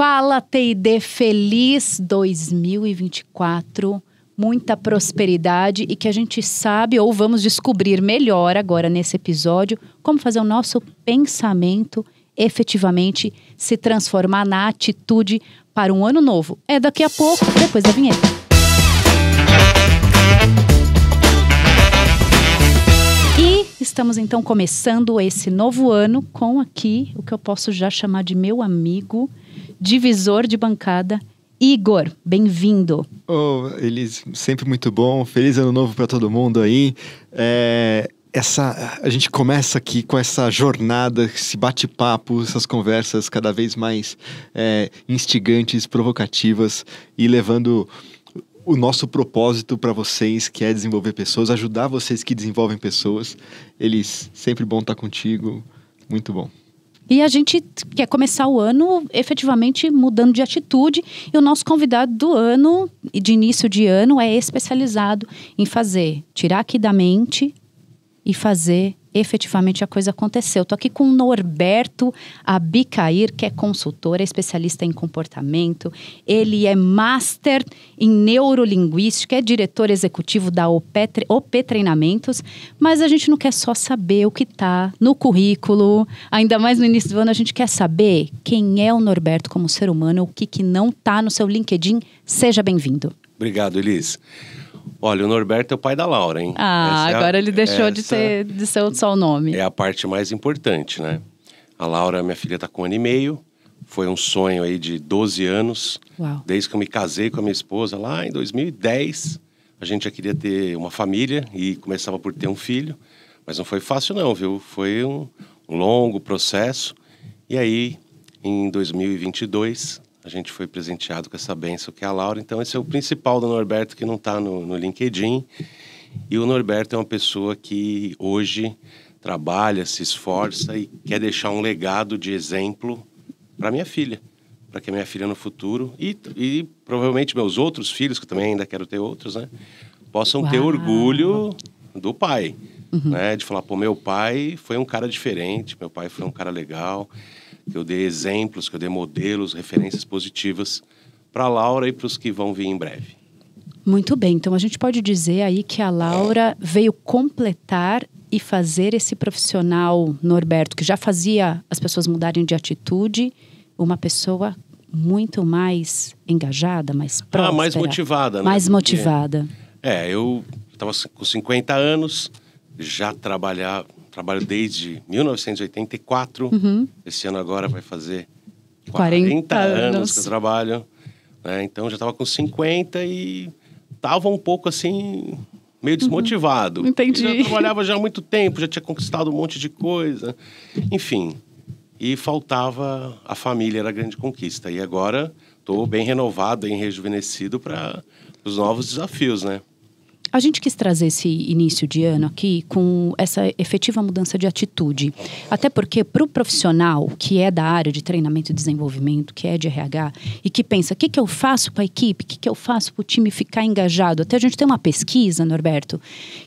Fala TID, feliz 2024, muita prosperidade e que a gente sabe ou vamos descobrir melhor agora nesse episódio como fazer o nosso pensamento efetivamente se transformar na atitude para um ano novo. É daqui a pouco, depois da vinheta. E estamos então começando esse novo ano com aqui o que eu posso já chamar de meu amigo, divisor de bancada, Igor. Bem-vindo. Elis, sempre muito bom. Feliz ano novo para todo mundo aí. A gente começa aqui com essa jornada, esse bate-papo, essas conversas cada vez mais instigantes, provocativas e levando o nosso propósito para vocês, que é desenvolver pessoas, ajudar vocês que desenvolvem pessoas. Elis, sempre bom estar contigo, muito bom. E a gente quer começar o ano efetivamente mudando de atitude. E o nosso convidado do ano, de início de ano, é especializado em tirar aqui da mente e fazer efetivamente a coisa acontecer. Eu tô aqui com o Norberto Abicair, que é consultor, é especialista em comportamento. Ele é master em neurolinguística, é diretor executivo da OP Treinamentos. Mas a gente não quer só saber o que tá no currículo. Ainda mais no início do ano, a gente quer saber quem é o Norberto como ser humano, o que não tá no seu LinkedIn. Seja bem-vindo. Obrigado, Elis. Olha, o Norberto é o pai da Laura, hein? Agora ele deixou de ser só o nome. É a parte mais importante, né? A Laura, minha filha, tá com 1 ano e meio. Foi um sonho aí de 12 anos. Uau. Desde que eu me casei com a minha esposa, lá em 2010. A gente já queria ter uma família e começava por ter um filho. Mas não foi fácil não, viu? Foi um longo processo. E aí, em 2022... a gente foi presenteado com essa bênção que é a Laura. Então, esse é o principal do Norberto, que não está no LinkedIn. E o Norberto é uma pessoa que hoje trabalha, se esforça e quer deixar um legado de exemplo para minha filha. Para que a minha filha no futuro, e provavelmente meus outros filhos, que eu também ainda quero ter outros, né? Possam ter orgulho do pai. Né? De falar, meu pai foi um cara diferente, meu pai foi um cara legal, que eu dei exemplos, que eu dei modelos, referências positivas para a Laura e para os que vão vir em breve. Muito bem, então a gente pode dizer aí que a Laura veio completar e fazer esse profissional Norberto, que já fazia as pessoas mudarem de atitude, uma pessoa muito mais engajada, mais próspera. Mais motivada, né? Mais motivada. Eu estava com 50 anos, já trabalho desde 1984. Esse ano agora vai fazer 40 anos que eu trabalho. Né? Então, já estava com 50 e estava um pouco assim, meio desmotivado. Entendi. Eu já trabalhava já há muito tempo, já tinha conquistado um monte de coisa. Enfim, e faltava a família, era a grande conquista. E agora estou bem renovado, bem rejuvenescido para os novos desafios, né? A gente quis trazer esse início de ano aqui com essa efetiva mudança de atitude. Até porque para o profissional que é da área de treinamento e desenvolvimento, que é de RH, e que pensa, o que eu faço para a equipe? O que eu faço para o time ficar engajado? Até a gente tem uma pesquisa, Norberto,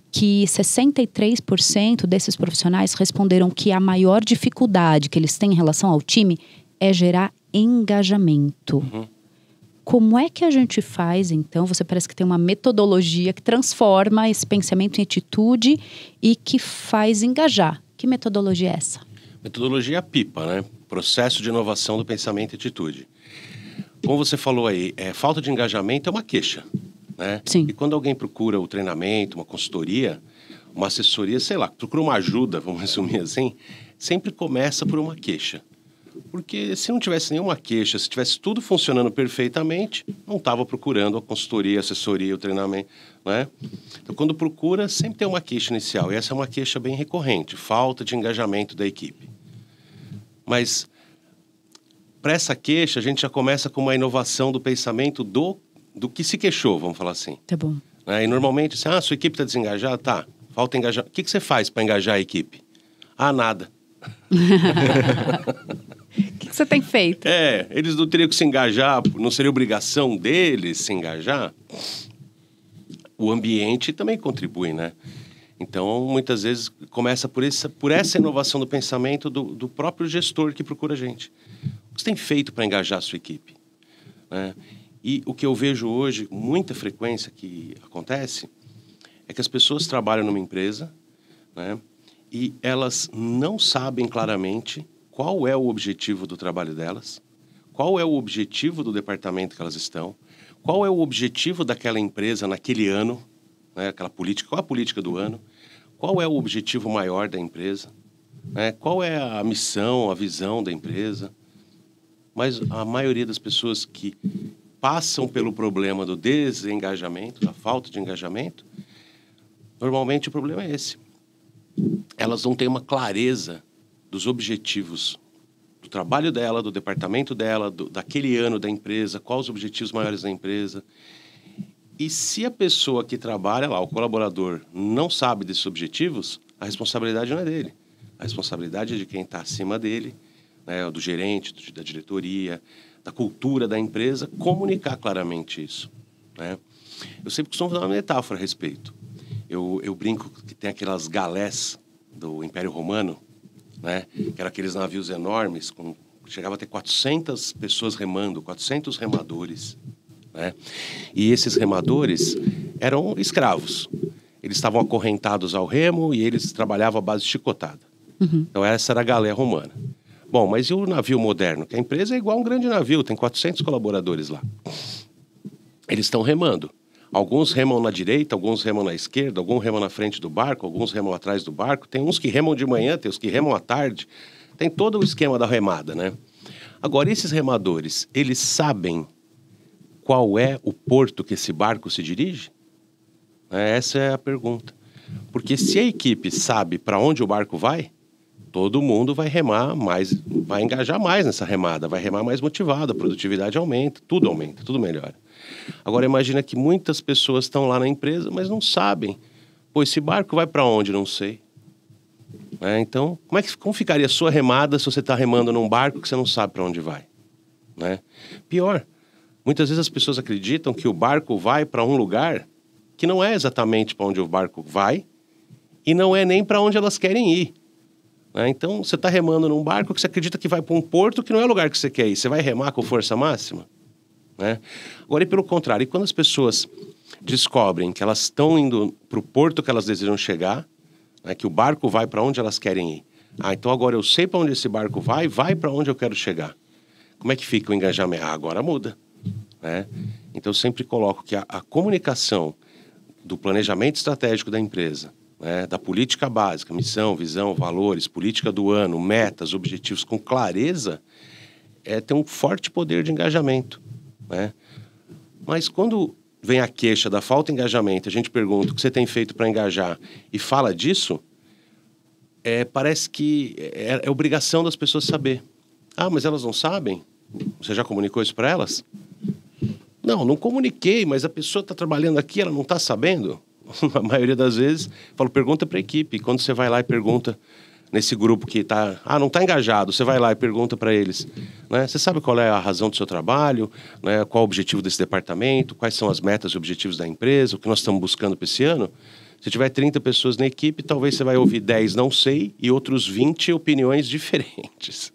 que 63% desses profissionais responderam que a maior dificuldade que eles têm em relação ao time é gerar engajamento. Como é que a gente faz, então? Você parece que tem uma metodologia que transforma esse pensamento em atitude e que faz engajar. Que metodologia é essa? Metodologia PIPA, né? Processo de inovação do pensamento e atitude. Como você falou aí, falta de engajamento é uma queixa, né? Sim. E quando alguém procura o treinamento, uma consultoria, uma assessoria, sei lá, procura uma ajuda, vamos resumir assim, sempre começa por uma queixa. Porque se não tivesse nenhuma queixa, se tivesse tudo funcionando perfeitamente, não estava procurando a consultoria, a assessoria, o treinamento, né? Então, quando procura, sempre tem uma queixa inicial. E essa é uma queixa bem recorrente, falta de engajamento da equipe. Mas, para essa queixa, a gente já começa com uma inovação do pensamento do que se queixou, vamos falar assim. Tá bom. E normalmente, sua equipe está desengajada? Tá, falta engajar. O que você faz para engajar a equipe? Nada. O que você tem feito? Eles não teriam que se engajar, não seria obrigação deles se engajar? O ambiente também contribui, né? Então, muitas vezes, começa por essa inovação do pensamento do próprio gestor que procura a gente. O que você tem feito para engajar a sua equipe? Né? E o que eu vejo hoje, muita frequência que acontece, é que as pessoas trabalham numa empresa, né? E elas não sabem claramente qual é o objetivo do trabalho delas, qual é o objetivo do departamento que elas estão, qual é o objetivo daquela empresa naquele ano, né? Aquela política, qual é a política do ano, qual é o objetivo maior da empresa, né? Qual é a missão, a visão da empresa. Mas a maioria das pessoas que passam pelo problema do desengajamento, da falta de engajamento, normalmente o problema é esse. Elas não têm uma clareza dos objetivos do trabalho dela, do departamento dela, daquele ano da empresa, quais os objetivos maiores da empresa. E se a pessoa que trabalha lá, o colaborador, não sabe desses objetivos, a responsabilidade não é dele. A responsabilidade é de quem está acima dele, né, do gerente, da diretoria, da cultura da empresa, comunicar claramente isso, né? Eu sempre costumo dar uma metáfora a respeito. Eu brinco que tem aquelas galés do Império Romano, né? Que eram aqueles navios enormes, chegava a ter 400 pessoas remando, 400 remadores, né? E esses remadores eram escravos. Eles estavam acorrentados ao remo e eles trabalhavam à base de chicotada. Uhum. Então essa era a galé romana. Bom, mas e o navio moderno? Que a empresa é igual a um grande navio, tem 400 colaboradores lá. Eles estão remando. Alguns remam na direita, alguns remam na esquerda, alguns remam na frente do barco, alguns remam atrás do barco. Tem uns que remam de manhã, tem os que remam à tarde. Tem todo o esquema da remada, né? Agora, esses remadores, eles sabem qual é o porto que esse barco se dirige? Essa é a pergunta. Porque se a equipe sabe para onde o barco vai, todo mundo vai remar mais, vai engajar mais nessa remada, vai remar mais motivado, a produtividade aumenta, tudo melhora. Agora imagina que muitas pessoas estão lá na empresa, mas não sabem. Pô, esse barco vai para onde? Não sei. Então, como ficaria a sua remada se você está remando num barco que você não sabe para onde vai? Né? Pior, muitas vezes as pessoas acreditam que o barco vai para um lugar que não é exatamente para onde o barco vai e não é nem para onde elas querem ir. Então, você está remando num barco que você acredita que vai para um porto que não é o lugar que você quer ir. Você vai remar com força máxima? Agora, e pelo contrário, e quando as pessoas descobrem que elas estão indo para o porto que elas desejam chegar, que o barco vai para onde elas querem ir. Então agora eu sei para onde esse barco vai para onde eu quero chegar. Como é que fica o engajamento? Agora muda. Então eu sempre coloco que a comunicação do planejamento estratégico da empresa, da política básica, missão, visão, valores, política do ano, metas, objetivos com clareza, tem um forte poder de engajamento. Mas quando vem a queixa da falta de engajamento, a gente pergunta o que você tem feito para engajar e fala disso, parece que é obrigação das pessoas saber. Mas elas não sabem? Você já comunicou isso para elas? Não comuniquei, mas a pessoa está trabalhando aqui, ela não está sabendo? A maioria das vezes, pergunta para a equipe. Quando você vai lá e pergunta nesse grupo que não está engajado, você vai lá e pergunta para eles, você sabe qual é a razão do seu trabalho, qual é o objetivo desse departamento, quais são as metas e objetivos da empresa, o que nós estamos buscando para esse ano? Se tiver 30 pessoas na equipe, talvez você vai ouvir 10 não sei e outros 20 opiniões diferentes.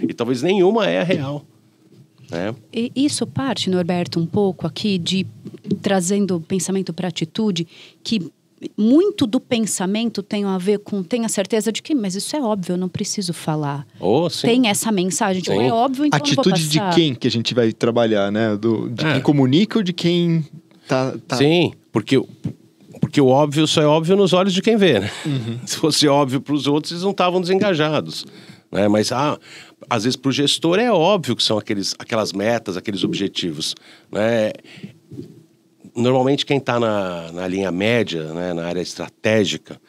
E talvez nenhuma é a real. E isso parte, Norberto, um pouco aqui de trazendo pensamento para atitude, que muito do pensamento tem a ver com tenha certeza de que, mas isso é óbvio, eu não preciso falar. Tem essa mensagem, tipo, é óbvio, então atitude não vou passar. De quem que a gente vai trabalhar, né? De quem comunica ou de quem tá... Sim, porque o óbvio só é óbvio nos olhos de quem vê, né? Uhum. Se fosse óbvio para os outros, eles não estavam desengajados. Mas às vezes para o gestor é óbvio que são aquelas metas, aqueles objetivos. Normalmente quem está na linha média, na área estratégica,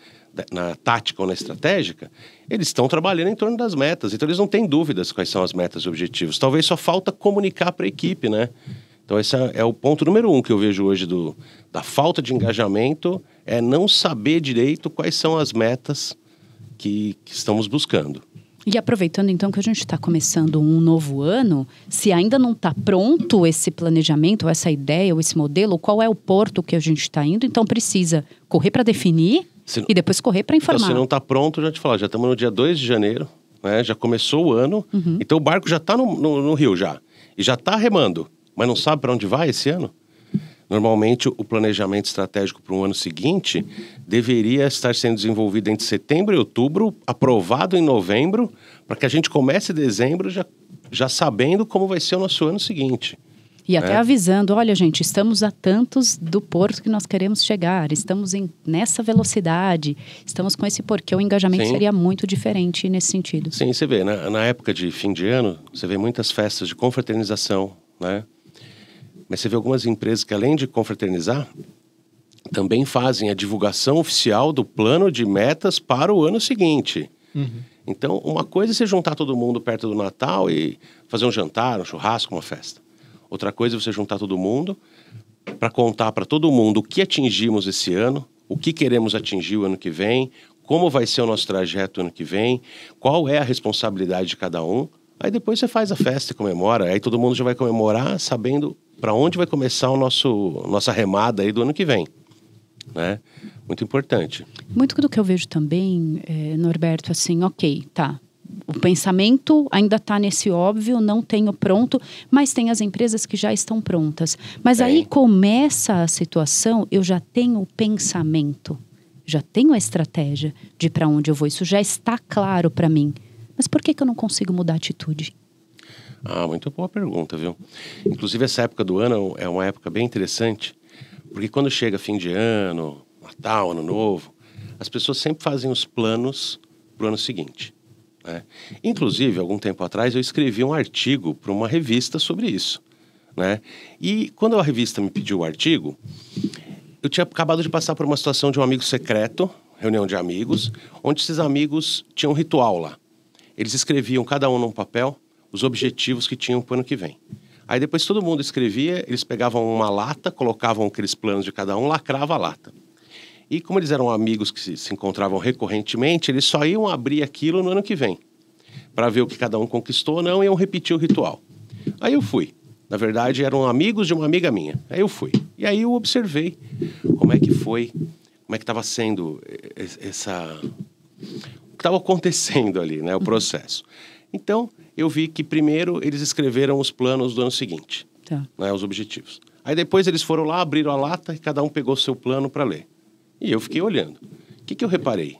na tática ou na estratégica, eles estão trabalhando em torno das metas. Então eles não têm dúvidas quais são as metas e objetivos. Talvez só falta comunicar para a equipe, Então esse é o ponto número 1 que eu vejo hoje da falta de engajamento, é não saber direito quais são as metas que estamos buscando. E aproveitando então que a gente está começando um novo ano, se ainda não está pronto esse planejamento, essa ideia ou esse modelo, qual é o porto que a gente está indo? Então precisa correr para definir e depois correr para informar. Então, se não está pronto, já te falo, já estamos no dia 2 de janeiro, né? Já começou o ano, então o barco já está no rio já. E já está remando, mas não sabe para onde vai esse ano? Normalmente, o planejamento estratégico para o ano seguinte deveria estar sendo desenvolvido entre setembro e outubro, aprovado em novembro, para que a gente comece dezembro já sabendo como vai ser o nosso ano seguinte. E até avisando, olha gente, estamos a tantos do porto que nós queremos chegar, estamos nessa velocidade, estamos com esse porquê, o engajamento seria muito diferente nesse sentido. Sim, você vê, na época de fim de ano, você vê muitas festas de confraternização, né? Mas você vê algumas empresas que, além de confraternizar, também fazem a divulgação oficial do plano de metas para o ano seguinte. Então, uma coisa é você juntar todo mundo perto do Natal e fazer um jantar, um churrasco, uma festa. Outra coisa é você juntar todo mundo para contar para todo mundo o que atingimos esse ano, o que queremos atingir o ano que vem, como vai ser o nosso trajeto o ano que vem, qual é a responsabilidade de cada um. Aí depois você faz a festa e comemora. Aí todo mundo já vai comemorar sabendo para onde vai começar nossa remada aí do ano que vem, né? Muito importante. Muito do que eu vejo também, Norberto, assim, ok, tá. O pensamento ainda está nesse óbvio, não tenho pronto, mas tem as empresas que já estão prontas. Mas aí começa a situação, eu já tenho o pensamento, já tenho a estratégia de para onde eu vou. Isso já está claro para mim. Mas por que eu não consigo mudar a atitude? Muito boa pergunta, viu? Inclusive, essa época do ano é uma época bem interessante, porque quando chega fim de ano, Natal, Ano Novo, as pessoas sempre fazem os planos para o ano seguinte, né? Inclusive, algum tempo atrás, eu escrevi um artigo para uma revista sobre isso, né? E quando a revista me pediu o artigo, eu tinha acabado de passar por uma situação de um amigo secreto, reunião de amigos, onde esses amigos tinham um ritual lá. Eles escreviam, cada um num papel, os objetivos que tinham para o ano que vem. Aí depois todo mundo escrevia, eles pegavam uma lata, colocavam aqueles planos de cada um, lacrava a lata. E como eles eram amigos que se encontravam recorrentemente, eles só iam abrir aquilo no ano que vem, para ver o que cada um conquistou ou não, e iam repetir o ritual. Aí eu fui. Na verdade, eram amigos de uma amiga minha. Aí eu fui. E aí eu observei como é que foi, como é que estava sendo o que estava acontecendo ali, né, o processo. Então, eu vi que primeiro eles escreveram os planos do ano seguinte, né, os objetivos. Aí depois eles foram lá, abriram a lata e cada um pegou o seu plano para ler. E eu fiquei olhando. O que eu reparei?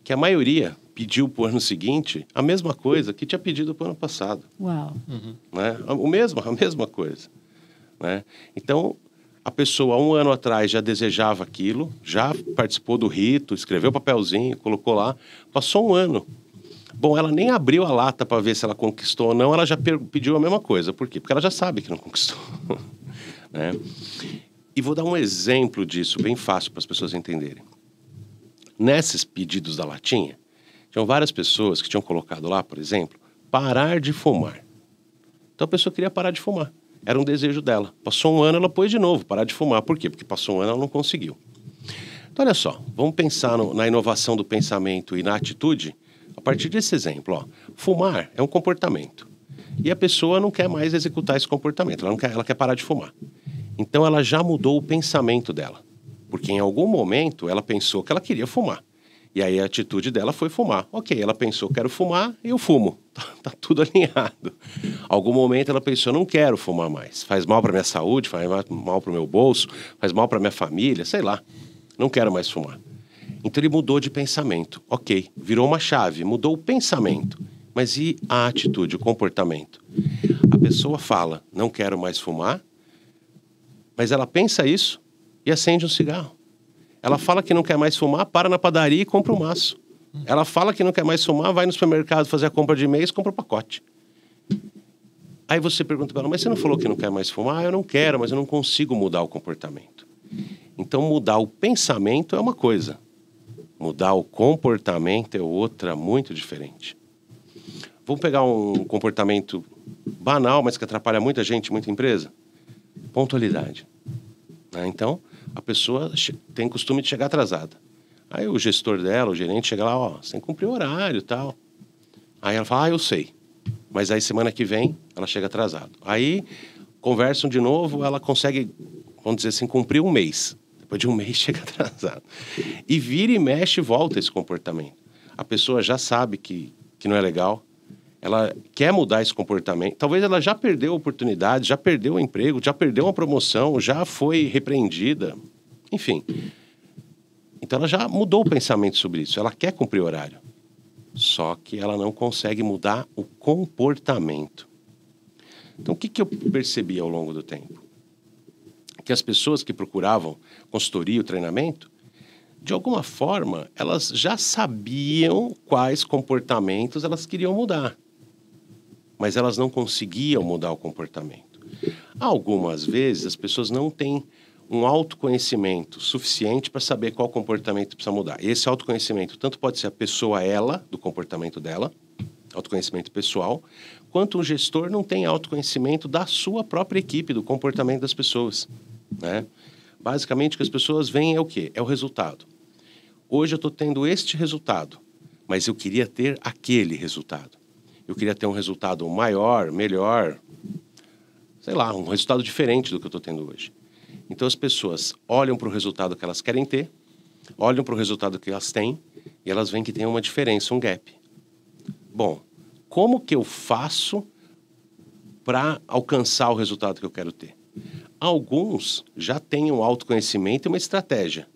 Que a maioria pediu para o ano seguinte a mesma coisa que tinha pedido para o ano passado. Uau! Né? A mesma coisa. Né? Então, a pessoa, 1 ano atrás, já desejava aquilo, já participou do rito, escreveu o papelzinho, colocou lá, passou 1 ano. Bom, ela nem abriu a lata para ver se ela conquistou ou não, ela já pediu a mesma coisa. Por quê? Porque ela já sabe que não conquistou. Né? E vou dar um exemplo disso, bem fácil para as pessoas entenderem. Nesses pedidos da latinha, tinham várias pessoas que tinham colocado lá, por exemplo, parar de fumar. Então a pessoa queria parar de fumar. Era um desejo dela. Passou 1 ano, ela pôs de novo, parar de fumar. Por quê? Porque passou 1 ano, ela não conseguiu. Então, olha só, vamos pensar na inovação do pensamento e na atitude a partir desse exemplo. Ó. Fumar é um comportamento. E a pessoa não quer mais executar esse comportamento, ela quer parar de fumar. Então, ela já mudou o pensamento dela. Porque em algum momento, ela pensou que ela queria fumar. E aí a atitude dela foi fumar. Ok, ela pensou, quero fumar, eu fumo. Tá tudo alinhado. Algum momento ela pensou, não quero fumar mais. Faz mal para minha saúde, faz mal para o meu bolso, faz mal para minha família, sei lá. Não quero mais fumar. Então ele mudou de pensamento. Ok, virou uma chave, mudou o pensamento. Mas e a atitude, o comportamento? A pessoa fala, não quero mais fumar, mas ela pensa isso e acende um cigarro. Ela fala que não quer mais fumar, para na padaria e compra um maço. Ela fala que não quer mais fumar, vai no supermercado fazer a compra de mês, compra um pacote. Aí você pergunta para ela, mas você não falou que não quer mais fumar? Eu não quero, mas eu não consigo mudar o comportamento. Então mudar o pensamento é uma coisa. Mudar o comportamento é outra, muito diferente. Vamos pegar um comportamento banal, mas que atrapalha muita gente, muita empresa. Pontualidade. Então, a pessoa tem costume de chegar atrasada. Aí o gestor dela, o gerente, chega lá, ó, você tem que cumprir o horário e tal. Aí ela fala, eu sei. Mas aí semana que vem, ela chega atrasada. Aí, conversam de novo, ela consegue, vamos dizer assim, cumprir 1 mês. Depois de 1 mês, chega atrasada. E vira e mexe e volta esse comportamento. A pessoa já sabe que que não é legal, ela quer mudar esse comportamento, talvez ela já perdeu a oportunidade, já perdeu o emprego, já perdeu uma promoção, já foi repreendida, enfim. Então ela já mudou o pensamento sobre isso, ela quer cumprir o horário. Só que ela não consegue mudar o comportamento. Então o que eu percebi ao longo do tempo? Que as pessoas que procuravam consultoria ou treinamento, de alguma forma, elas já sabiam quais comportamentos elas queriam mudar. Mas elas não conseguiam mudar o comportamento. Algumas vezes, as pessoas não têm um autoconhecimento suficiente para saber qual comportamento precisa mudar. Esse autoconhecimento tanto pode ser a pessoa, ela, do comportamento dela, autoconhecimento pessoal, quanto o gestor não tem autoconhecimento da sua própria equipe, do comportamento das pessoas, né? Basicamente, o que as pessoas veem é o quê? É o resultado. Hoje eu estou tendo este resultado, mas eu queria ter aquele resultado. Eu queria ter um resultado maior, melhor, sei lá, um resultado diferente do que eu estou tendo hoje. Então as pessoas olham para o resultado que elas querem ter, olham para o resultado que elas têm e elas veem que tem uma diferença, um gap. Bom, como que eu faço para alcançar o resultado que eu quero ter? Alguns já têm um autoconhecimento e uma estratégia,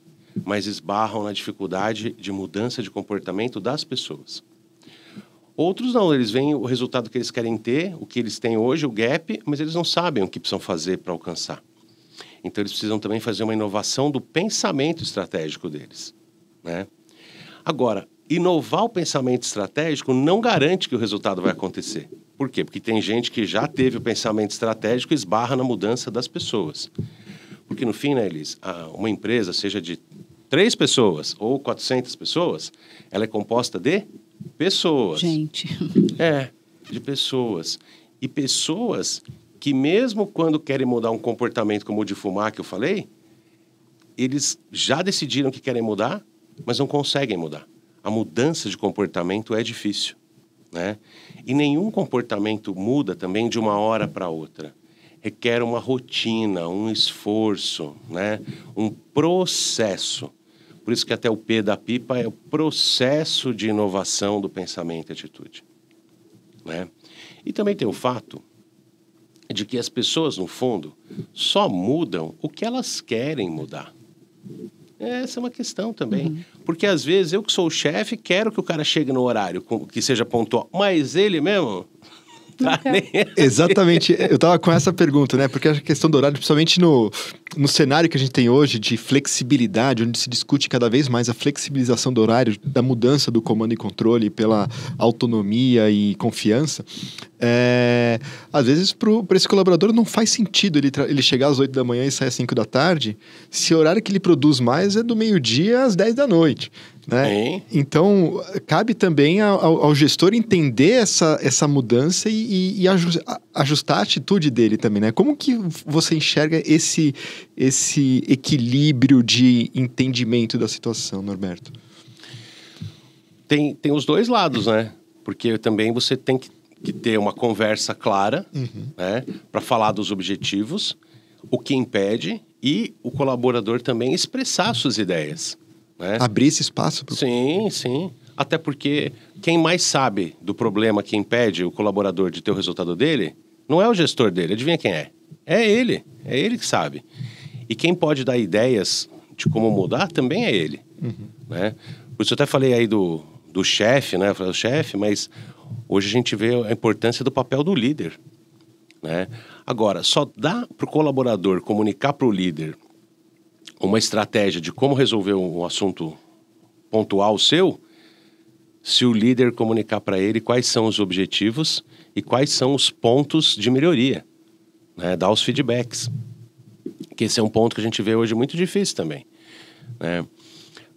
mas esbarram na dificuldade de mudança de comportamento das pessoas. Outros não, eles veem o resultado que eles querem ter, o que eles têm hoje, o gap, mas eles não sabem o que precisam fazer para alcançar. Então eles precisam também fazer uma inovação do pensamento estratégico deles, né? Agora, inovar o pensamento estratégico não garante que o resultado vai acontecer. Por quê? Porque tem gente que já teve o pensamento estratégico e esbarra na mudança das pessoas. Porque no fim, né, Elis, uma empresa, seja de 3 pessoas ou 400 pessoas, ela é composta de pessoas. Gente. De pessoas. E pessoas que mesmo quando querem mudar um comportamento como o de fumar que eu falei, eles já decidiram que querem mudar, mas não conseguem mudar. A mudança de comportamento é difícil, né? E nenhum comportamento muda também de uma hora para outra. Requer uma rotina, um esforço, né? Um processo. Por isso que até o P da pipa é o processo de inovação do pensamento e atitude, né? E também tem o fato de que as pessoas, no fundo, só mudam o que elas querem mudar. Essa é uma questão também. Porque, às vezes, eu que sou o chefe, quero que o cara chegue no horário, que seja pontual. Mas ele mesmo... Tá nem... Exatamente. Eu tava com essa pergunta, né? Porque a questão do horário, principalmente no cenário que a gente tem hoje de flexibilidade, onde se discute cada vez mais a flexibilização do horário, da mudança do comando e controle pela autonomia e confiança, às vezes para esse colaborador não faz sentido ele chegar às 8 da manhã e sair às 5 da tarde, se o horário que ele produz mais é do meio-dia às 10 da noite. Né? Então, cabe também ao gestor entender essa mudança e ajustar a atitude dele também, né? Como que você enxerga esse equilíbrio de entendimento da situação, Norberto? Tem os dois lados, né? Porque também você tem que ter uma conversa clara, né? Para falar dos objetivos, o que impede e o colaborador também expressar suas ideias. Né? Abrir esse espaço? Sim, sim. Até porque quem mais sabe do problema que impede o colaborador de ter o resultado dele, não é o gestor dele, adivinha quem é? É ele que sabe. E quem pode dar ideias de como mudar também é ele. Né? Por isso eu até falei aí do chefe, né? Eu falei, o chefe, mas hoje a gente vê a importância do papel do líder. Né? Agora, só dá para o colaborador comunicar para o líder uma estratégia de como resolver um assunto pontual seu, se o líder comunicar para ele quais são os objetivos e quais são os pontos de melhoria, né? Dar os feedbacks. Que esse é um ponto que a gente vê hoje muito difícil também. Né?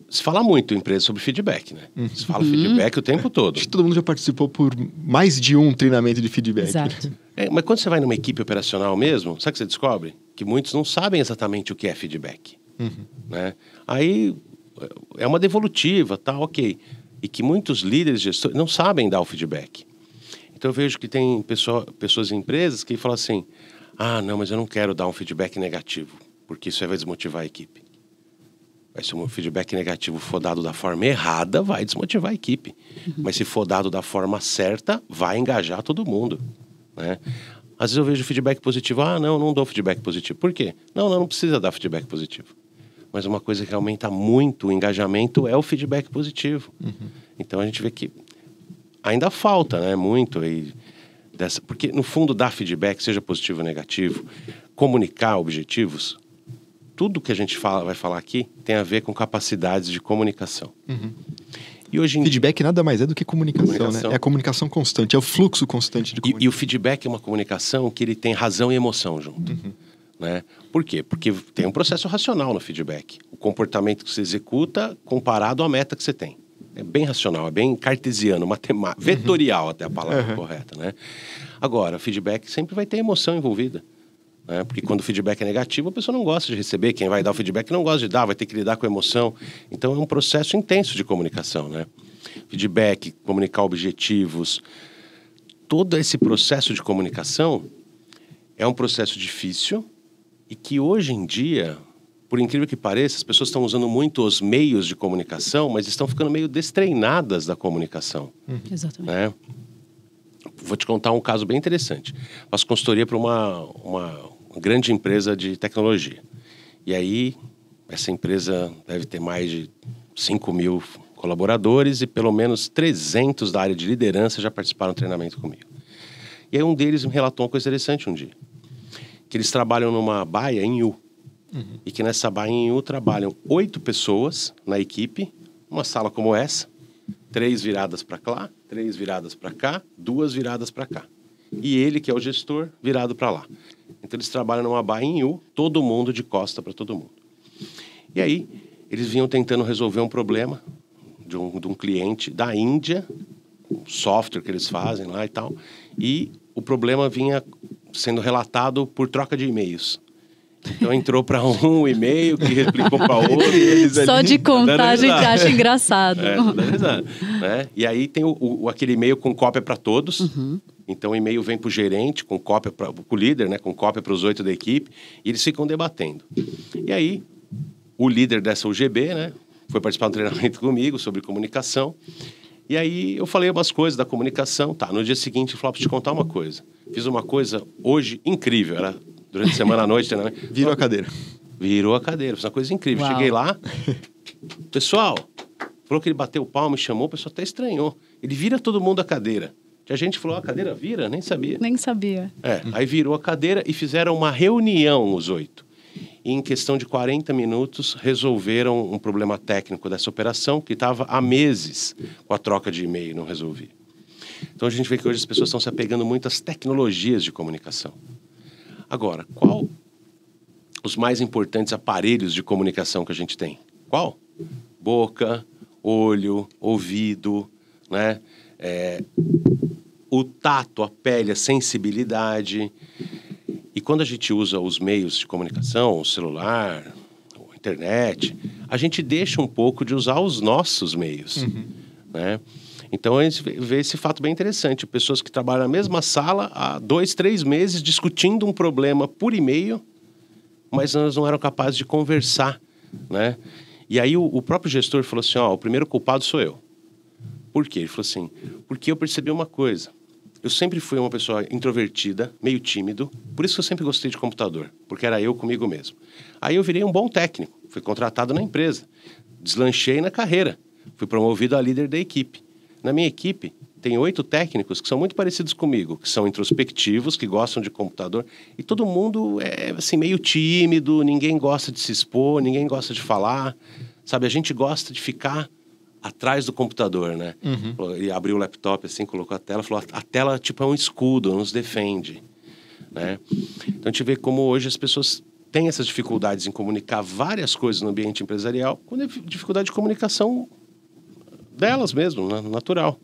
Se fala muito em empresa sobre feedback, né? Se fala feedback o tempo todo. Acho que todo mundo já participou por mais de um treinamento de feedback. Exato. Mas quando você vai numa equipe operacional mesmo, sabe o que você descobre? Que muitos não sabem exatamente o que é feedback. Né? Aí é uma devolutiva, tá, ok. E que muitos líderes gestores não sabem dar o feedback. Então eu vejo que tem pessoas em empresas que falam assim, não, mas eu não quero dar um feedback negativo, porque isso aí vai desmotivar a equipe. Se um feedback negativo for dado da forma errada, vai desmotivar a equipe. Mas se for dado da forma certa, vai engajar todo mundo, né? Às vezes eu vejo feedback positivo. Não dou feedback positivo. Por quê? Não precisa dar feedback positivo. Mas uma coisa que aumenta muito o engajamento é o feedback positivo. Então a gente vê que ainda falta, né, muito aí porque no fundo dar feedback, seja positivo ou negativo, comunicar objetivos, tudo que a gente vai falar aqui tem a ver com capacidades de comunicação. E hoje feedback nada mais é do que comunicação, né? É a comunicação constante, é o fluxo constante de comunicação. E o feedback é uma comunicação que ele tem razão e emoção junto. Né? Por quê? Porque tem um processo racional no feedback. O comportamento que você executa comparado à meta que você tem. É bem racional, é bem cartesiano, matemático, vetorial até a palavra correta, né? Agora, feedback sempre vai ter emoção envolvida. Né? Porque quando o feedback é negativo, a pessoa não gosta de receber. Quem vai dar o feedback não gosta de dar, vai ter que lidar com a emoção. Então, é um processo intenso de comunicação, né? Feedback, comunicar objetivos. Todo esse processo de comunicação é um processo difícil e que hoje em dia, por incrível que pareça, as pessoas estão usando muito os meios de comunicação, mas estão ficando meio destreinadas da comunicação. Exatamente. Né? Vou te contar um caso bem interessante. Faço consultoria para uma grande empresa de tecnologia. E aí, essa empresa deve ter mais de 5.000 colaboradores e pelo menos 300 da área de liderança já participaram do treinamento comigo. E aí um deles me relatou uma coisa interessante um dia. Que eles trabalham numa baia em U. E que nessa baia em U trabalham 8 pessoas na equipe, uma sala como essa, 3 viradas para lá, 3 viradas para cá, 2 viradas para cá. E ele, que é o gestor, virado para lá. Então eles trabalham numa baia em U, todo mundo de costa para todo mundo. E aí eles vinham tentando resolver um problema de um cliente da Índia, um software que eles fazem lá e tal, e o problema vinha sendo relatado por troca de e-mails. Então entrou para um e-mail que replicou para outro. Só de contar a gente acha engraçado. Né? E aí tem aquele e-mail com cópia para todos. Então o e-mail vem para o gerente, com cópia para o líder, né? Com cópia para os 8 da equipe, e eles ficam debatendo. E aí o líder dessa UGB, né, foi participar do treinamento comigo sobre comunicação. E aí eu falei umas coisas da comunicação. No dia seguinte, eu falei, para te contar uma coisa. Fiz uma coisa hoje incrível. Era durante a semana à noite. Né? Virou a cadeira. Virou a cadeira. Fiz uma coisa incrível. Uau. Cheguei lá. Pessoal, falou que ele bateu o palmo, me chamou. O pessoal até estranhou. Ele vira todo mundo a cadeira. A gente falou, a cadeira vira? Nem sabia. Nem sabia. Aí virou a cadeira e fizeram uma reunião, os 8. E em questão de 40 minutos, resolveram um problema técnico dessa operação que estava há meses com a troca de e-mail, não resolvia. Então a gente vê que hoje as pessoas estão se apegando muito às tecnologias de comunicação. Agora, qual os mais importantes aparelhos de comunicação que a gente tem? Qual? Boca, olho, ouvido, né? O tato, a pele, a sensibilidade. E quando a gente usa os meios de comunicação, o celular, a internet, a gente deixa um pouco de usar os nossos meios, né? Então a gente vê esse fato bem interessante. Pessoas que trabalham na mesma sala há 2, 3 meses discutindo um problema por e-mail, mas elas não eram capazes de conversar, né? E aí o próprio gestor falou assim, o primeiro culpado sou eu. Por quê? Ele falou assim, porque eu percebi uma coisa. Eu sempre fui uma pessoa introvertida, meio tímido, por isso que eu sempre gostei de computador, porque era eu comigo mesmo. Aí eu virei um bom técnico, fui contratado na empresa, deslanchei na carreira, fui promovido a líder da equipe. Na minha equipe, tem 8 técnicos que são muito parecidos comigo, que são introspectivos, que gostam de computador, e todo mundo é assim, meio tímido, ninguém gosta de se expor, ninguém gosta de falar, sabe? A gente gosta de ficar atrás do computador, né? Ele abriu o laptop assim, colocou a tela, falou, a tela tipo é um escudo, nos defende, né? Então a gente vê como hoje as pessoas têm essas dificuldades em comunicar várias coisas no ambiente empresarial, quando é dificuldade de comunicação delas mesmo, natural.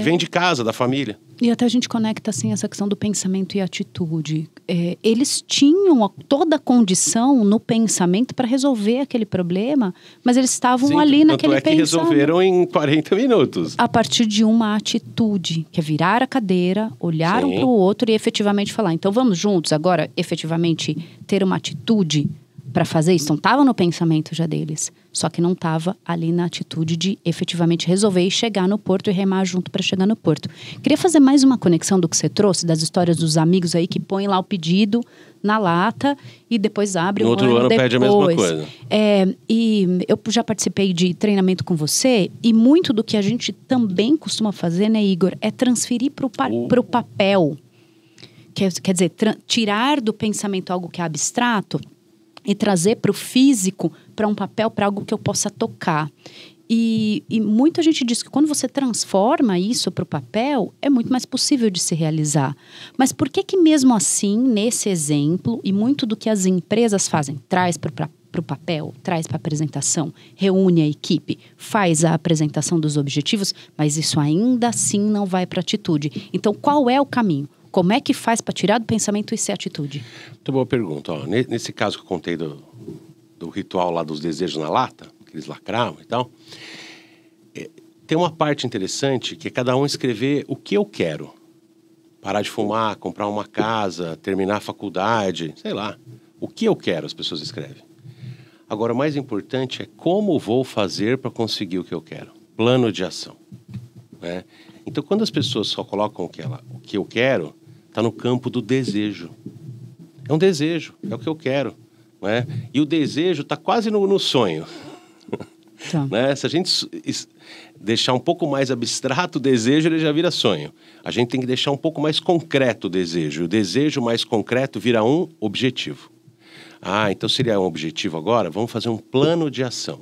Vem de casa, da família. E até a gente conecta assim essa questão do pensamento e atitude. Eles tinham toda a condição no pensamento para resolver aquele problema, mas eles estavam ali naquele pensamento. Tanto é que resolveram em 40 minutos. A partir de uma atitude, que é virar a cadeira, olhar um para o outro e efetivamente falar. Então vamos juntos agora, efetivamente, ter uma atitude para fazer isso. Então, estava no pensamento já deles. Só que não estava ali na atitude de efetivamente resolver e chegar no porto e remar junto para chegar no porto. Queria fazer mais uma conexão do que você trouxe, das histórias dos amigos aí que põem lá o pedido na lata e depois abre no outro ano depois. pede a mesma coisa. E eu já participei de treinamento com você e muito do que a gente também costuma fazer, né, Igor, é transferir para o papel. Quer dizer, tirar do pensamento algo que é abstrato e trazer para o físico, para um papel, para algo que eu possa tocar. E muita gente diz que quando você transforma isso para o papel, é muito mais possível de se realizar. Mas por que mesmo assim, nesse exemplo, e muito do que as empresas fazem, traz para o papel, traz para a apresentação, reúne a equipe, faz a apresentação dos objetivos, mas isso ainda assim não vai para a atitude. Então, qual é o caminho? Como é que faz para tirar do pensamento e ser atitude? Muito boa pergunta. Ó, nesse caso que eu contei do ritual lá dos desejos na lata, que eles lacravam e tal, tem uma parte interessante que é cada um escrever o que eu quero. Parar de fumar, comprar uma casa, terminar a faculdade, sei lá. O que eu quero, as pessoas escrevem. Agora, o mais importante é como vou fazer para conseguir o que eu quero. Plano de ação. Né? Então, quando as pessoas só colocam o que eu quero, está no campo do desejo. É um desejo, é o que eu quero. Né? E o desejo está quase no sonho. Tá. Né? Se a gente deixar um pouco mais abstrato o desejo, ele já vira sonho. A gente tem que deixar um pouco mais concreto o desejo. O desejo mais concreto vira um objetivo. Então seria um objetivo agora? Vamos fazer um plano de ação.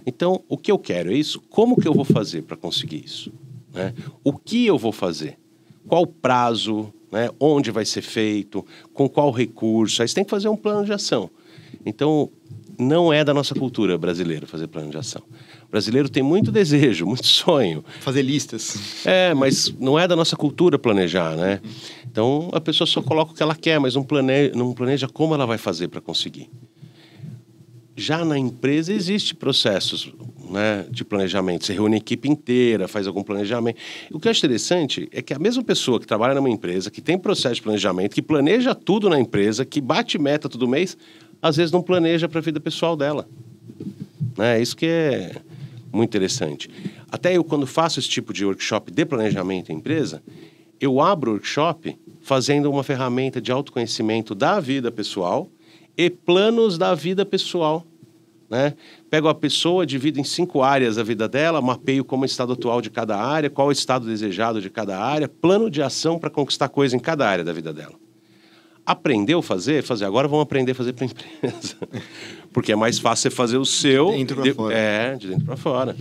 Então, o que eu quero é isso? Como que eu vou fazer para conseguir isso? Né? O que eu vou fazer? Qual prazo? Né? Onde vai ser feito? Com qual recurso? Aí você tem que fazer um plano de ação. Então, não é da nossa cultura brasileira fazer plano de ação. O brasileiro tem muito desejo, muito sonho. Fazer listas. Mas não é da nossa cultura planejar, né? Então, a pessoa só coloca o que ela quer, mas não planeja como ela vai fazer para conseguir. Já na empresa existe processos, né, de planejamento. Você reúne a equipe inteira, faz algum planejamento. O que eu acho interessante é que a mesma pessoa que trabalha numa empresa, que tem processo de planejamento, que planeja tudo na empresa, que bate meta todo mês, às vezes não planeja para a vida pessoal dela. Né? Isso que é muito interessante. Até eu, quando faço esse tipo de workshop de planejamento em empresa, eu abro o workshop fazendo uma ferramenta de autoconhecimento da vida pessoal e planos da vida pessoal. Né? Pego a pessoa, divido em 5 áreas a vida dela, mapeio como é o estado atual de cada área, qual é o estado desejado de cada área, plano de ação para conquistar coisa em cada área da vida dela. Aprendeu a fazer. Agora vamos aprender a fazer para a empresa. Porque é mais fácil você fazer o seu... De dentro para fora. De dentro para fora.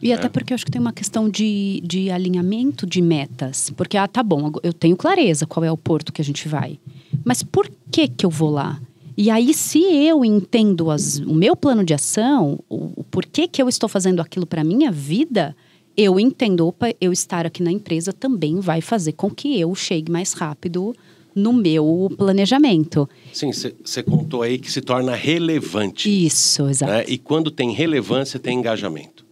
E até porque eu acho que tem uma questão de alinhamento de metas. Porque, tá bom, eu tenho clareza qual é o porto que a gente vai. Mas por que eu vou lá? E aí, se eu entendo o meu plano de ação, o porquê que eu estou fazendo aquilo para a minha vida, eu entendo, eu estar aqui na empresa também vai fazer com que eu chegue mais rápido no meu planejamento. Sim, você contou aí que se torna relevante. Isso, exato. Né? E quando tem relevância, tem engajamento.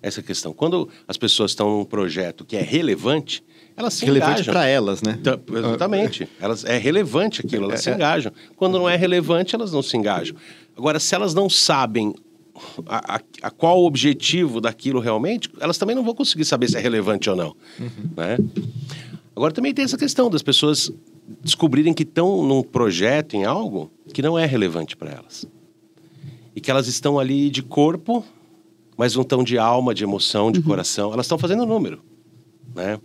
Essa é a questão. Quando as pessoas estão num projeto que é relevante, elas se relevante engajam. para elas, né? Então, exatamente. É relevante aquilo, elas se engajam. Quando não é relevante, elas não se engajam. Agora, se elas não sabem a qual o objetivo daquilo realmente, elas também não vão conseguir saber se é relevante ou não. Né? Agora, também tem essa questão das pessoas descobrirem que estão num projeto, em algo que não é relevante para elas. E que elas estão ali de corpo, mas não estão de alma, de emoção, de coração. Elas estão fazendo número, né?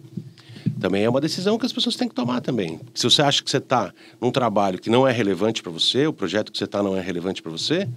Também é uma decisão que as pessoas têm que tomar também. Se você acha que você está num trabalho que não é relevante para você, o projeto que você está não é relevante para você,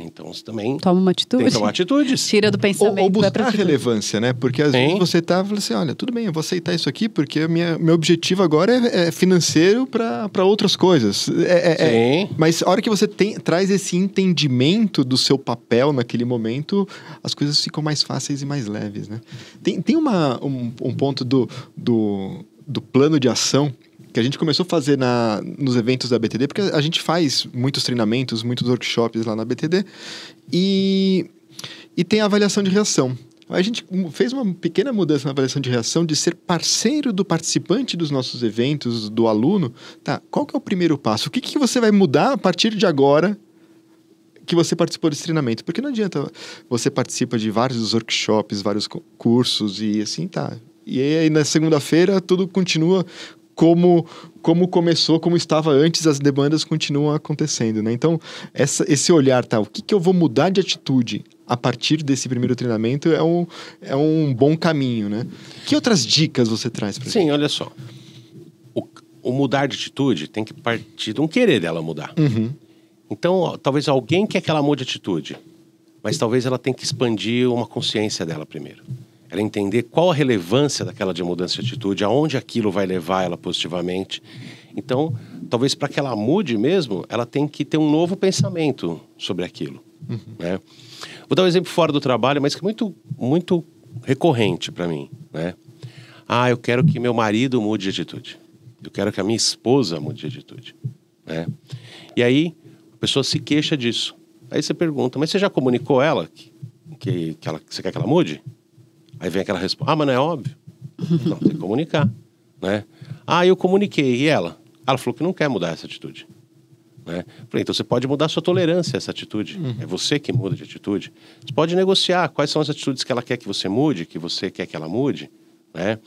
então você também toma uma atitude. Tem que tomar atitudes. Tira do pensamento. Ou buscar relevância, né? Porque às vezes você fala assim, olha, tudo bem, eu vou aceitar isso aqui porque meu objetivo agora é financeiro para outras coisas. Sim. Mas a hora que você traz esse entendimento do seu papel naquele momento, as coisas ficam mais fáceis e mais leves, né? Tem um ponto do plano de ação que a gente começou a fazer nos eventos da BTD, porque a gente faz muitos treinamentos, muitos workshops lá na BTD, e tem a avaliação de reação. A gente fez uma pequena mudança na avaliação de reação de ser parceiro do participante dos nossos eventos, do aluno. Tá, qual que é o primeiro passo? O que você vai mudar a partir de agora que você participou desse treinamento. Porque não adianta você participa de vários workshops, vários cursos e assim tá. E aí na segunda-feira tudo continua como começou, como estava antes, as demandas continuam acontecendo, né? Então, esse olhar, tá? O que eu vou mudar de atitude a partir desse primeiro treinamento é um bom caminho, né? Que outras dicas você traz para gente? Sim, olha só. O mudar de atitude tem que partir de um querer dela mudar. Uhum. Então, talvez alguém quer que ela mude de atitude, mas talvez ela tenha que expandir uma consciência dela primeiro. Ela entender qual a relevância daquela de mudança de atitude, aonde aquilo vai levar ela positivamente. Então, talvez para que ela mude mesmo, ela tem que ter um novo pensamento sobre aquilo. Uhum. Né? Vou dar um exemplo fora do trabalho, mas que é muito, muito recorrente para mim. Né? Eu quero que meu marido mude de atitude. Eu quero que a minha esposa mude de atitude. Né? E aí, a pessoa se queixa disso. Aí você pergunta, mas você já comunicou ela que você quer que ela mude? Aí vem aquela resposta, mas não é óbvio? Não, tem que comunicar, né? Eu comuniquei, e ela? Ela falou que não quer mudar essa atitude. Né? Falei, então você pode mudar a sua tolerância a essa atitude. Uhum. É você que muda de atitude. Você pode negociar quais são as atitudes que ela quer que você mude, que você quer que ela mude, né?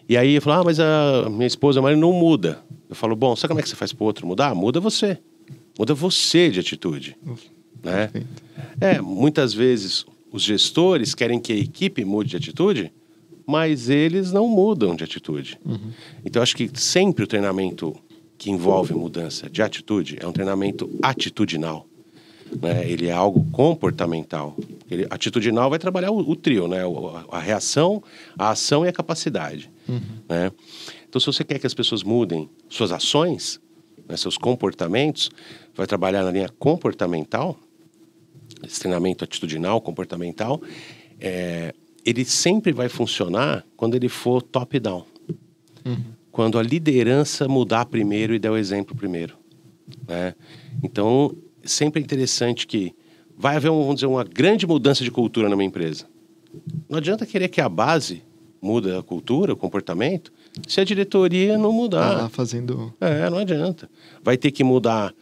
E aí eu falo, mas a minha esposa, mas não muda. Eu falo, bom, sabe como é que você faz pro outro mudar? Muda você. Muda você de atitude. Né? Muitas vezes os gestores querem que a equipe mude de atitude, mas eles não mudam de atitude. Uhum. Então, acho que sempre o treinamento que envolve mudança de atitude é um treinamento atitudinal. Né? Ele é algo comportamental. Atitudinal vai trabalhar o trio, né? A reação, a ação e a capacidade. Uhum. Né? Então, se você quer que as pessoas mudem suas ações, né, seus comportamentos, vai trabalhar na linha comportamental. Esse treinamento atitudinal, comportamental, ele sempre vai funcionar quando ele for top-down. Uhum. Quando a liderança mudar primeiro e der o exemplo primeiro. Né? Então, sempre é interessante que vai haver, vamos dizer, uma grande mudança de cultura numa empresa. Não adianta querer que a base mude a cultura, o comportamento, se a diretoria não mudar. Não adianta. Vai ter que mudar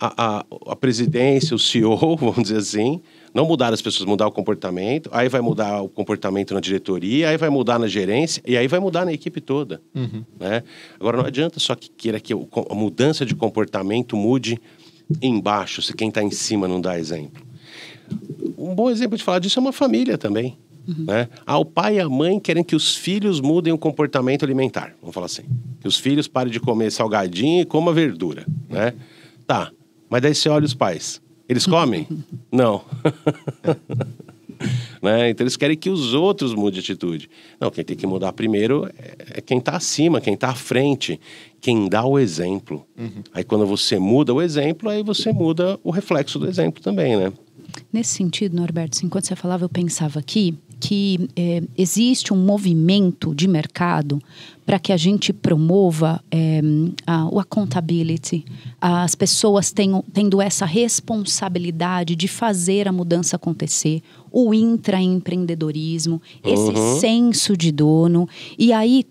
a presidência, o CEO, vamos dizer assim, não mudar as pessoas, mudar o comportamento, aí vai mudar o comportamento na diretoria, aí vai mudar na gerência, e aí vai mudar na equipe toda. Uhum. Né? Agora, não adianta só que queira que a mudança de comportamento mude embaixo, se quem está em cima não dá exemplo. Um bom exemplo de falar disso é uma família também. Uhum. Né? O pai e a mãe querem que os filhos mudem o comportamento alimentar, vamos falar assim. Que os filhos parem de comer salgadinho e comam verdura. Né? Tá. Mas daí você olha os pais. Eles comem? Não. Né? Então eles querem que os outros mudem de atitude. Não, quem tem que mudar primeiro é quem está acima, quem está à frente, quem dá o exemplo. Uhum. Aí quando você muda o exemplo, aí você muda o reflexo do exemplo também, né? Nesse sentido, Norberto, enquanto você falava, eu pensava aqui que existe um movimento de mercado para que a gente promova o accountability, as pessoas tendo essa responsabilidade de fazer a mudança acontecer, o intraempreendedorismo, esse senso de dono. E aí,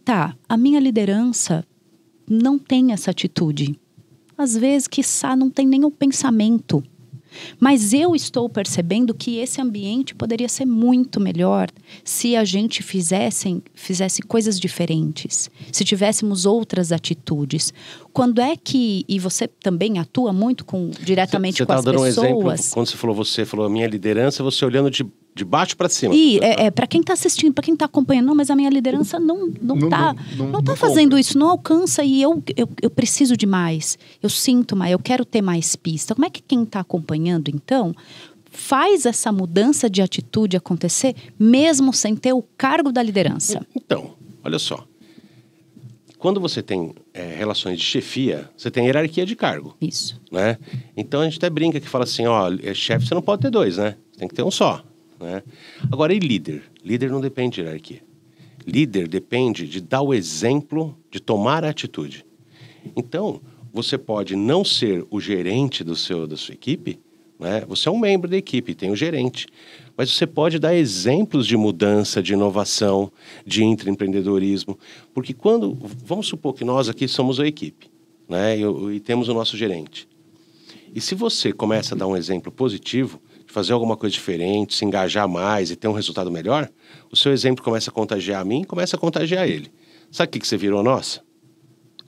a minha liderança não tem essa atitude. Às vezes, quiçá, não tem nem o pensamento. Mas eu estou percebendo que esse ambiente poderia ser muito melhor se a gente fizesse coisas diferentes, se tivéssemos outras atitudes. Quando é que, e você também atua muito diretamente com as pessoas... Você está dando um exemplo, quando você falou a minha liderança, você olhando de baixo para cima. E para quem está assistindo, para quem está acompanhando, não, mas a minha liderança não está fazendo isso, não alcança e eu preciso de mais, eu sinto mais, eu quero ter mais pista. Como é que quem está acompanhando, então, faz essa mudança de atitude acontecer, mesmo sem ter o cargo da liderança? Então, olha só. Quando você tem relações de chefia, você tem hierarquia de cargo. Isso. Né? Então, a gente até brinca que fala assim, chefe você não pode ter dois, né? Tem que ter um só. Né? Agora, e líder? Líder não depende de hierarquia. Líder depende de dar o exemplo, de tomar a atitude. Então, você pode não ser o gerente da sua equipe, né? Você é um membro da equipe, tem o gerente. Mas você pode dar exemplos de mudança, de inovação, de intraempreendedorismo. Porque vamos supor que nós aqui somos a equipe, né? E temos o nosso gerente. E se você começa a dar um exemplo positivo, de fazer alguma coisa diferente, se engajar mais e ter um resultado melhor, o seu exemplo começa a contagiar a mim e começa a contagiar ele. Sabe o que você virou nossa?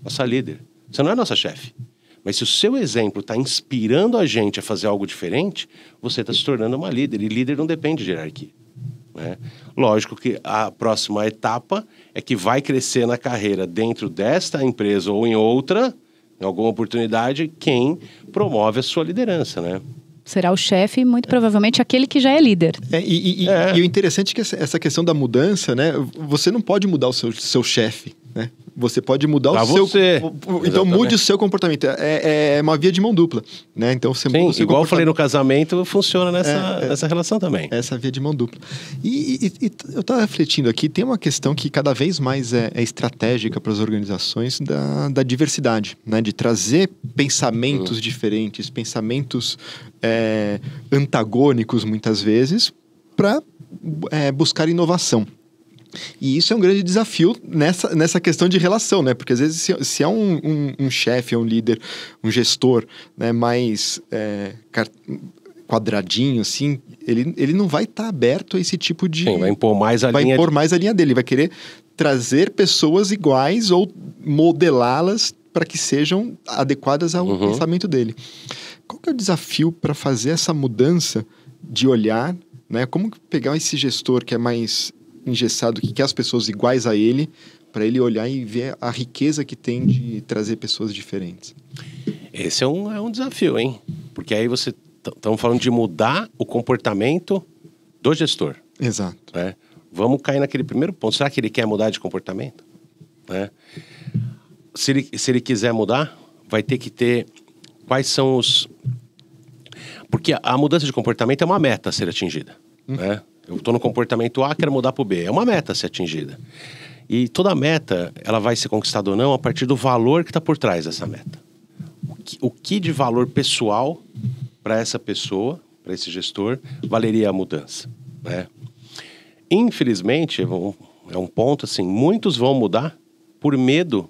Nossa líder. Você não é nossa chefe. Mas se o seu exemplo está inspirando a gente a fazer algo diferente, você está se tornando uma líder. E líder não depende de hierarquia, né? Lógico que a próxima etapa é que vai crescer na carreira dentro desta empresa ou em outra, em alguma oportunidade, quem promove a sua liderança, né? Será o chefe, muito provavelmente aquele que já é líder. E o interessante é que essa questão da mudança, né? Você não pode mudar o seu chefe, né? Você pode mudar pra o seu... você. Então mude o seu comportamento. É uma via de mão dupla, né? Então você muda o seu igual eu falei no casamento, funciona nessa relação também. Essa via de mão dupla. E eu estava refletindo aqui, tem uma questão que cada vez mais é estratégica para as organizações da diversidade, né? De trazer pensamentos diferentes, pensamentos antagônicos muitas vezes, para buscar inovação. E isso é um grande desafio nessa questão de relação, né? Porque às vezes se é um chefe, um líder, um gestor, né, mais quadradinho, assim, ele não vai estar aberto a esse tipo de... Sim, vai impor mais a linha dele, vai querer trazer pessoas iguais ou modelá-las para que sejam adequadas ao pensamento dele. Qual que é o desafio para fazer essa mudança de olhar, né? Como pegar esse gestor que é mais engessado, que quer as pessoas iguais a ele, para ele olhar e ver a riqueza que tem de trazer pessoas diferentes? Esse é um desafio, hein? Porque aí estamos falando de mudar o comportamento do gestor. Exato. Né? Vamos cair naquele primeiro ponto. Será que ele quer mudar de comportamento? Né? Se ele quiser mudar, vai ter que ter... Quais são os... Porque a mudança de comportamento é uma meta a ser atingida, né? Eu estou no comportamento A, quero mudar para o B. É uma meta a ser atingida. E toda meta, ela vai ser conquistada ou não a partir do valor que está por trás dessa meta. O que de valor pessoal para essa pessoa, para esse gestor, valeria a mudança, né? Infelizmente, é um ponto assim, muitos vão mudar por medo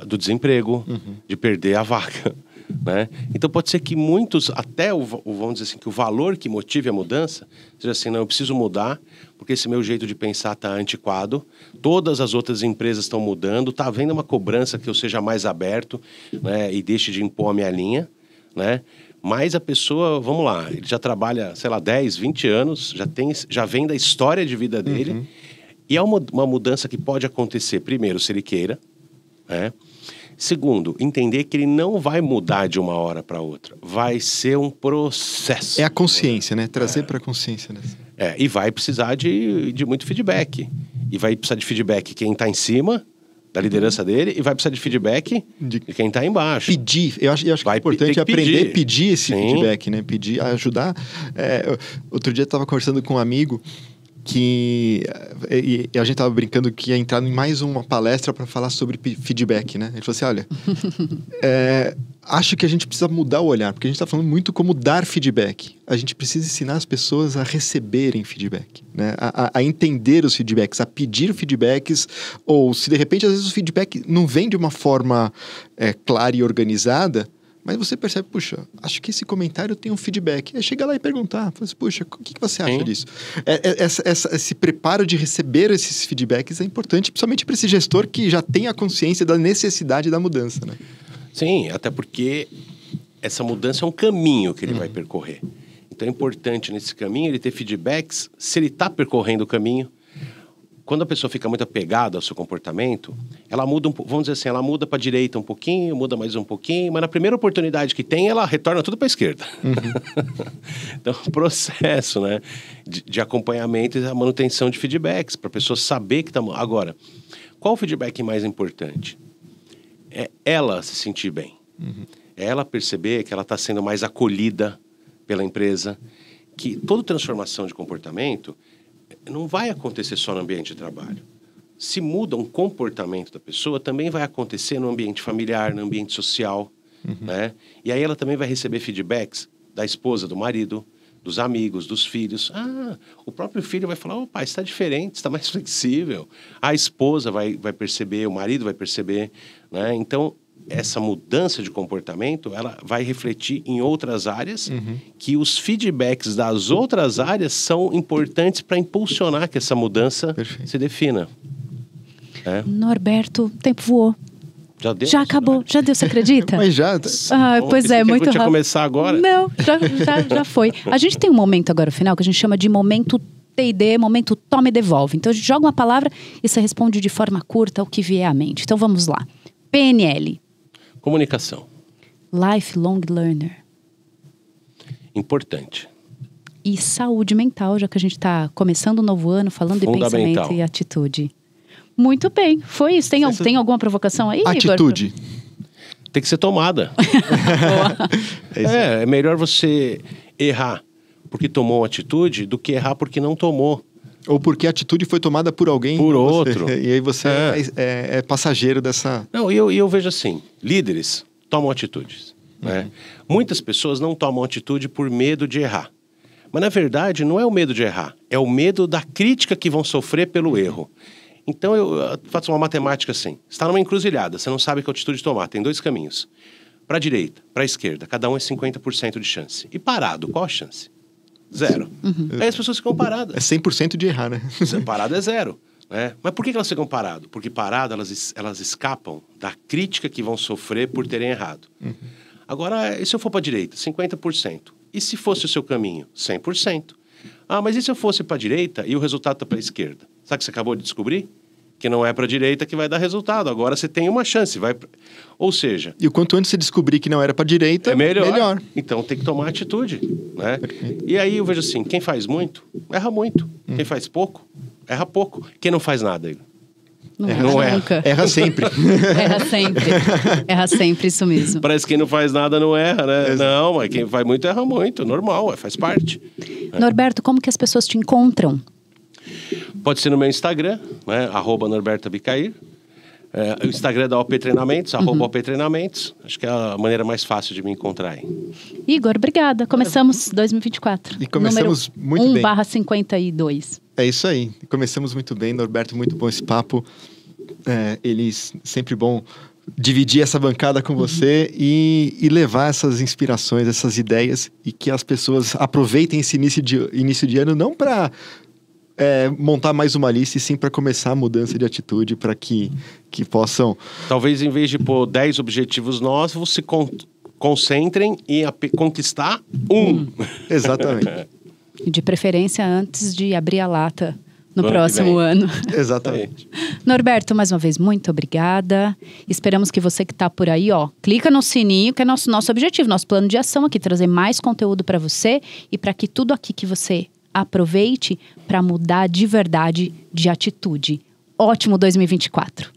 do desemprego, de perder a vaga, né? Então pode ser que muitos, até vamos dizer assim, que o valor que motive a mudança seja assim, não, eu preciso mudar porque esse meu jeito de pensar está antiquado, todas as outras empresas estão mudando, está havendo uma cobrança que eu seja mais aberto, né, e deixe de impor a minha linha, né? Mas a pessoa, vamos lá, ele já trabalha, sei lá, 10, 20 anos, já vem da história de vida dele, e é uma mudança que pode acontecer, primeiro, se ele queira, né? Segundo, entender que ele não vai mudar de uma hora para outra. Vai ser um processo. É a consciência, né? Trazer para a consciência. Né? E vai precisar de muito feedback. E vai precisar de feedback quem está em cima da liderança dele e vai precisar de feedback de quem está embaixo. Pedir. Eu acho que é importante aprender a pedir esse feedback, né? Pedir, ajudar. Outro dia eu estava conversando com um amigo que a gente estava brincando que ia entrar em mais uma palestra para falar sobre feedback, né? Ele falou assim, olha, acho que a gente precisa mudar o olhar, porque a gente está falando muito como dar feedback. A gente precisa ensinar as pessoas a receberem feedback, né? A entender os feedbacks, a pedir feedbacks, ou se de repente, às vezes, o feedback não vem de uma forma clara e organizada, mas você percebe, puxa, acho que esse comentário tem um feedback. Aí chega lá e perguntar, fala assim, puxa, o que você acha disso? Esse preparo de receber esses feedbacks é importante, principalmente para esse gestor que já tem a consciência da necessidade da mudança, né? Sim, até porque essa mudança é um caminho que ele vai percorrer. Então é importante nesse caminho ele ter feedbacks se ele está percorrendo o caminho. Quando a pessoa fica muito apegada ao seu comportamento, ela muda, vamos dizer assim, ela muda para a direita um pouquinho, muda mais um pouquinho, mas na primeira oportunidade que tem, ela retorna tudo para a esquerda. Então, o processo, né, de acompanhamento e a manutenção de feedbacks, para a pessoa saber que está... Agora, qual o feedback mais importante? É ela se sentir bem. É ela perceber que ela está sendo mais acolhida pela empresa, que toda transformação de comportamento não vai acontecer só no ambiente de trabalho. Se muda um comportamento da pessoa, também vai acontecer no ambiente familiar, no ambiente social, né? E aí ela também vai receber feedbacks da esposa, do marido, dos amigos, dos filhos. O próprio filho vai falar, pai, está diferente, está mais flexível. A esposa vai perceber, o marido vai perceber, né? Então, essa mudança de comportamento, ela vai refletir em outras áreas, que os feedbacks das outras áreas são importantes para impulsionar que essa mudança se defina. Norberto, o tempo voou. Já deu? Já acabou, já deu, você acredita? Mas já... Pois é, muito rápido. Começar agora? Não, já foi. A gente tem um momento agora final que a gente chama de momento T&D, momento toma e devolve. Então a gente joga uma palavra e você responde de forma curta o que vier à mente. Então vamos lá. PNL. Comunicação. Lifelong learner. Importante. E saúde mental, já que a gente está começando um novo ano falando de pensamento e atitude. Muito bem, foi isso. Tem alguma provocação aí, Atitude. Igor? Tem que ser tomada. É melhor você errar porque tomou uma atitude do que errar porque não tomou. Ou porque a atitude foi tomada por alguém. Por outro. E aí você é passageiro dessa... Não, e eu vejo assim, líderes tomam atitudes. Né? Muitas pessoas não tomam atitude por medo de errar. Mas, na verdade, não é o medo de errar. É o medo da crítica que vão sofrer pelo erro. Então, eu faço uma matemática assim. Você está numa encruzilhada, você não sabe que atitude tomar. Tem 2 caminhos. Para a direita, para a esquerda. Cada um é 50% de chance. E parado, qual a chance? 0. Aí as pessoas ficam paradas. É 100% de errar, né? Parado é 0. Né? Mas por que elas ficam paradas? Porque paradas elas escapam da crítica que vão sofrer por terem errado. Agora, e se eu for para a direita? 50%. E se fosse o seu caminho? 100%. Ah, mas e se eu fosse para a direita e o resultado está para a esquerda? Sabe o que você acabou de descobrir? Que não é para a direita que vai dar resultado. Agora você tem uma chance. Ou seja... E o quanto antes você descobrir que não era para a direita, é melhor. Então tem que tomar atitude. Né? E aí eu vejo assim, quem faz muito, erra muito. Quem faz pouco, erra pouco. Quem não faz nada, Igor? Não erra nunca. Erra sempre. Erra sempre. Erra sempre, isso mesmo. Parece que quem não faz nada não erra, né? Não, mas quem faz muito erra muito. Normal, faz parte. Norberto, como que as pessoas te encontram? Pode ser no meu Instagram, né? @NorbertoAbicair. O Instagram da OP Treinamentos, @OP Treinamentos. Acho que é a maneira mais fácil de me encontrar aí. Igor, obrigada. Começamos 2024. E começamos muito bem. 1/52. É isso aí. Começamos muito bem, Norberto. Muito bom esse papo. Sempre bom dividir essa bancada com você e levar essas inspirações, essas ideias, e que as pessoas aproveitem esse início de ano não para montar mais uma lista, e sim para começar a mudança de atitude, para que possam... Talvez em vez de pôr 10 objetivos novos, se concentrem em conquistar um. Exatamente. E de preferência antes de abrir a lata no próximo ano. Exatamente. Norberto, mais uma vez, muito obrigada. Esperamos que você que está por aí, clica no sininho, que é nosso objetivo, nosso plano de ação aqui, trazer mais conteúdo para você e para que tudo aqui que você aproveite para mudar de verdade de atitude. Ótimo 2024!